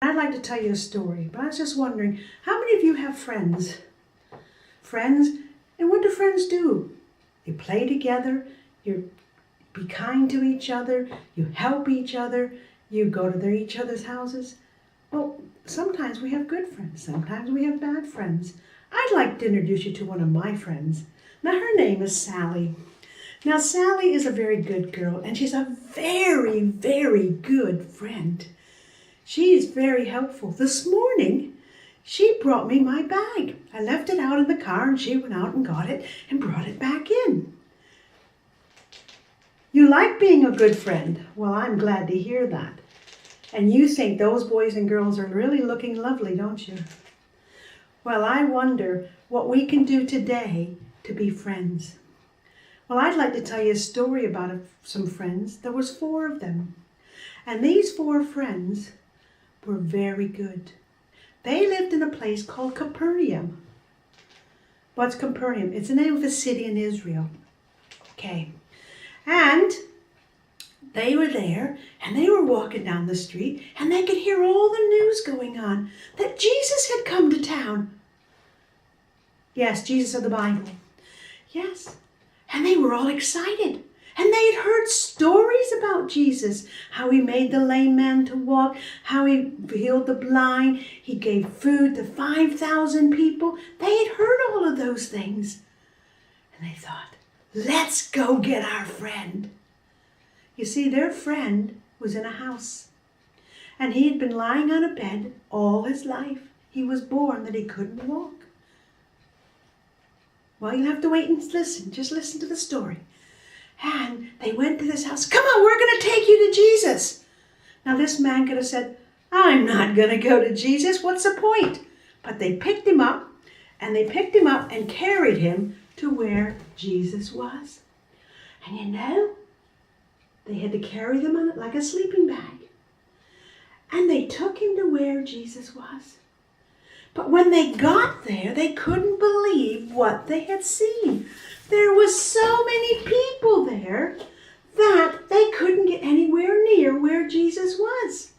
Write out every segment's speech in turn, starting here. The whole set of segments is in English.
I'd like to tell you a story, but I was just wondering, how many of you have friends? Friends? And what do friends do? You play together, you be kind to each other, you help each other, you go to each other's houses. Well, sometimes we have good friends, sometimes we have bad friends. I'd like to introduce you to one of my friends. Now, her name is Sally. Now, Sally is a very good girl, and she's a very, very good friend. She's very helpful. This morning, she brought me my bag. I left it out in the car, and she went out and got it and brought it back in. You like being a good friend. Well, I'm glad to hear that. And you think those boys and girls are really looking lovely, don't you? Well, I wonder what we can do today to be friends. Well, I'd like to tell you a story about some friends. There was 4 of them. And these 4 friends were very good. They lived in a place called Capernaum. What's Capernaum? It's the name of a city in Israel. Okay. And they were there, and they were walking down the street, and they could hear all the news going on, that Jesus had come to town. Yes, Jesus of the Bible. Yes. And they were all excited. And they had heard stories about Jesus, how he made the lame man to walk, how he healed the blind, he gave food to 5,000 people. They had heard all of those things. And they thought, let's go get our friend. You see, their friend was in a house. And he had been lying on a bed all his life. He was born that he couldn't walk. Well, you'll have to wait and listen. Just listen to the story. And they went to this house. Come on, we're going to take you to Jesus. Now, this man could have said, I'm not going to go to Jesus. What's the point? But they picked him up, and carried him to where Jesus was. And you know, they had to carry them on it like a sleeping bag. And they took him to where Jesus was. But when they got there, they couldn't believe what they had seen. There was so many people there that they couldn't get anywhere near where Jesus was.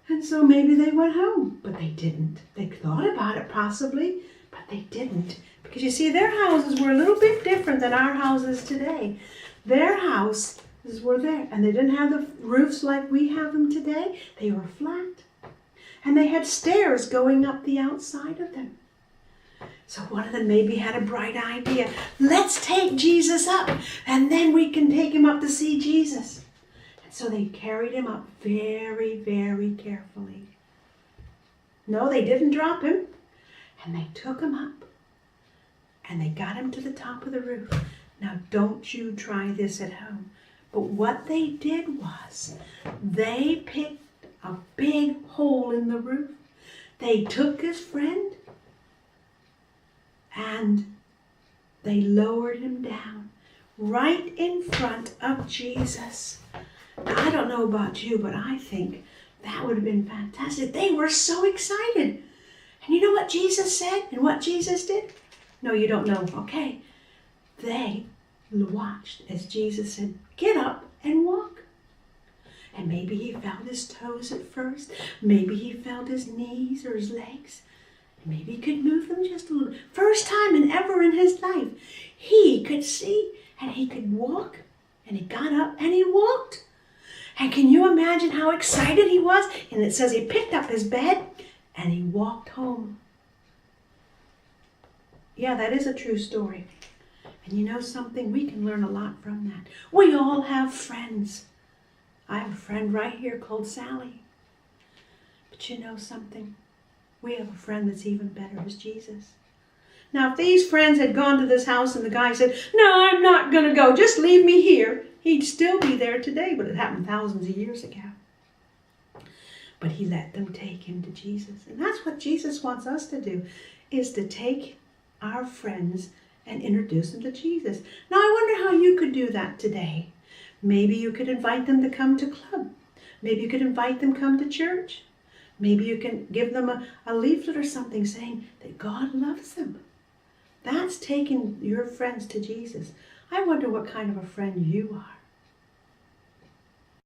And so maybe they went home, but they didn't. They thought about it possibly, but they didn't. Because you see, their houses were a little bit different than our houses today. Their houses were there, and they didn't have the roofs like we have them today. They were flat. And they had stairs going up the outside of them. So one of them maybe had a bright idea. Let's take Jesus up, and then we can take him up to see Jesus. And so they carried him up very, very carefully. No, they didn't drop him. And they took him up, and they got him to the top of the roof. Now, don't you try this at home. But what they did was, they picked a big hole in the roof. They took his friend and they lowered him down right in front of Jesus. Now, I don't know about you, but I think that would have been fantastic. They were so excited. And you know what Jesus said and what Jesus did? No, you don't know. Okay. They watched as Jesus said, get up and walk. And maybe he felt his toes at first. Maybe he felt his knees or his legs. Maybe he could move them just a little. First time and ever in his life, he could see and he could walk. And he got up and he walked. And can you imagine how excited he was? And it says he picked up his bed and he walked home. Yeah, that is a true story. And you know something? We can learn a lot from that. We all have friends. I have a friend right here called Sally. But you know something? We have a friend that's even better, is Jesus. Now, if these friends had gone to this house and the guy said, no, I'm not going to go, just leave me here, he'd still be there today, but it happened thousands of years ago. But he let them take him to Jesus. And that's what Jesus wants us to do, is to take our friends and introduce them to Jesus. Now, I wonder how you could do that today. Maybe you could invite them to come to club. Maybe you could invite them to come to church. Maybe you can give them a leaflet or something saying that God loves them. That's taking your friends to Jesus. I wonder what kind of a friend you are.